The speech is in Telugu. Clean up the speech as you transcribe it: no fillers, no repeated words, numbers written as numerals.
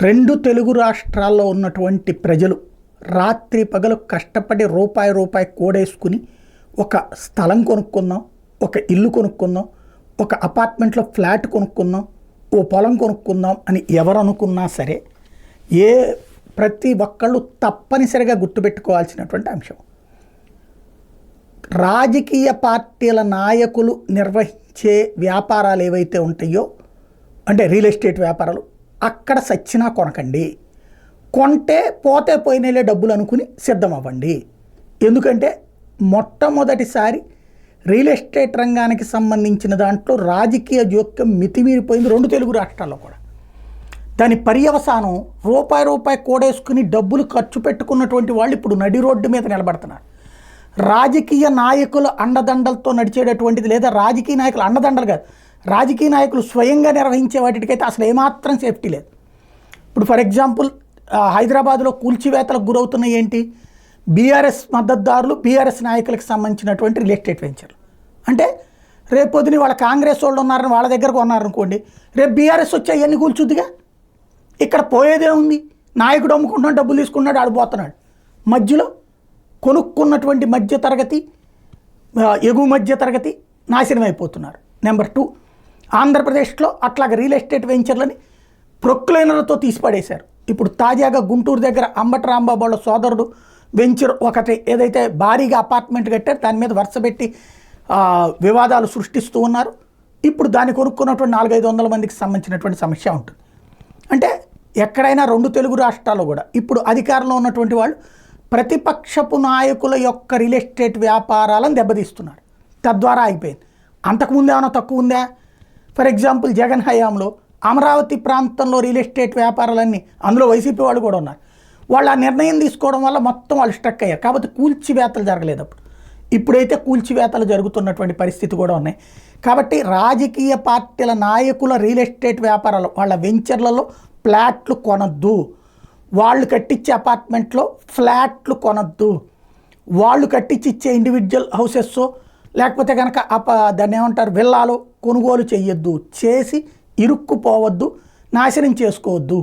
రెండు తెలుగు రాష్ట్రాల్లో ఉన్నటువంటి ప్రజలు రాత్రి పగలు కష్టపడి రూపాయి రూపాయి కూడేసుకుని ఒక స్థలం కొనుక్కుందాం, ఒక ఇల్లు కొనుక్కుందాం, ఒక అపార్ట్మెంట్లో ఫ్లాట్ కొనుక్కుందాం, ఓ పొలం కొనుక్కుందాం అని ఎవరు అనుకున్నా సరే ప్రతి ఒక్కళ్ళు తప్పనిసరిగా గుర్తుపెట్టుకోవాల్సినటువంటి అంశం, రాజకీయ పార్టీల నాయకులు నిర్వహించే వ్యాపారాలు ఏవైతే ఉంటాయో, అంటే రియల్ ఎస్టేట్ వ్యాపారాలు, అక్కడ సచ్చినా కొనకండి. కొంటే పోతే పోయినలే డబ్బులు అనుకుని సిద్ధం అవ్వండి. ఎందుకంటే మొట్టమొదటిసారి రియల్ ఎస్టేట్ రంగానికి సంబంధించిన దాంట్లో రాజకీయ జోక్యం మితిమీరిపోయింది రెండు తెలుగు రాష్ట్రాల్లో కూడా. దాని పర్యవసానం రూపాయి రూపాయి కూడేసుకుని డబ్బులు ఖర్చు పెట్టుకున్నటువంటి వాళ్ళు ఇప్పుడు నడి రోడ్డు మీద నిలబడుతున్నారు. రాజకీయ నాయకుల అండదండలతో నడిచేటటువంటిది, లేదా రాజకీయ నాయకులు అండదండలు కాదు, రాజకీయ నాయకులు స్వయంగా నిర్వహించే వాటికైతే అసలు ఏమాత్రం సేఫ్టీ లేదు. ఇప్పుడు ఫర్ ఎగ్జాంపుల్ హైదరాబాద్లో కూల్చివేతలకు గురవుతున్నాయి ఏంటి? బీఆర్ఎస్ మద్దతుదారులు, బీఆర్ఎస్ నాయకులకు సంబంధించినటువంటి రియల్ ఎస్టేట్ వెంచర్లు. అంటే రేపు పొద్దున వాళ్ళ కాంగ్రెస్ వాళ్ళు ఉన్నారని వాళ్ళ దగ్గరకు ఉన్నారనుకోండి, రేపు బీఆర్ఎస్ వచ్చి అవన్నీ కూల్చుద్దిగా. ఇక్కడ పోయేదే ఉంది, నాయకుడు అమ్ముకుంటున్నాడు, డబ్బులు తీసుకున్నాడు, ఆడిపోతున్నాడు. మధ్యలో కొనుక్కున్నటువంటి మధ్యతరగతి, ఎగువ మధ్యతరగతి నాశనం అయిపోతున్నారు. నెంబర్ 2, ఆంధ్రప్రదేశ్లో అట్లాగ రియల్ ఎస్టేట్ వెంచర్లని ప్రొక్లైనర్లతో తీసిపడేశారు. ఇప్పుడు తాజాగా గుంటూరు దగ్గర అంబటి రాంబాబు వాళ్ళ సోదరుడు వెంచర్ ఒకటి ఏదైతే భారీగా అపార్ట్మెంట్ కట్టారు, దాని మీద వరుసపెట్టి వివాదాలు సృష్టిస్తూ ఉన్నారు. ఇప్పుడు దాన్ని కొనుక్కున్నటువంటి 400-500 మందికి సంబంధించినటువంటి సమస్య ఉంటుంది. అంటే ఎక్కడైనా రెండు తెలుగు రాష్ట్రాల్లో కూడా ఇప్పుడు అధికారంలో ఉన్నటువంటి వాళ్ళు ప్రతిపక్షపు నాయకుల యొక్క రియల్ ఎస్టేట్ వ్యాపారాలను దెబ్బతీస్తున్నారు. తద్వారా అయిపోయింది. అంతకుముందు ఏమైనా తక్కువ ఉందా? ఫర్ ఎగ్జాంపుల్ జగన్ హయాంలో అమరావతి ప్రాంతంలో రియల్ ఎస్టేట్ వ్యాపారాలన్నీ, అందులో వైసీపీ వాళ్ళు కూడా ఉన్నారు, వాళ్ళు ఆ నిర్ణయం తీసుకోవడం వల్ల మొత్తం వాళ్ళు స్ట్రక్ అయ్యారు. కాబట్టి కూల్చివేతలు జరగలేదు అప్పుడు. ఇప్పుడైతే కూల్చివేతలు జరుగుతున్నటువంటి పరిస్థితి కూడా ఉన్నాయి. కాబట్టి రాజకీయ పార్టీల నాయకుల రియల్ ఎస్టేట్ వ్యాపారాలు, వాళ్ళ వెంచర్లలో ఫ్లాట్లు కొనొద్దు, వాళ్ళు కట్టించే అపార్ట్మెంట్లో ఫ్లాట్లు కొనొద్దు, వాళ్ళు కట్టించి ఇచ్చే ఇండివిజువల్ హౌసెస్ లేకపోతే కనుక దాన్ని ఏమంటారు విల్లాలో కొనుగోలు చెయ్యొద్దు, చేసి ఇరుక్కుపోవద్దు, నాశనం చేసుకోవద్దు.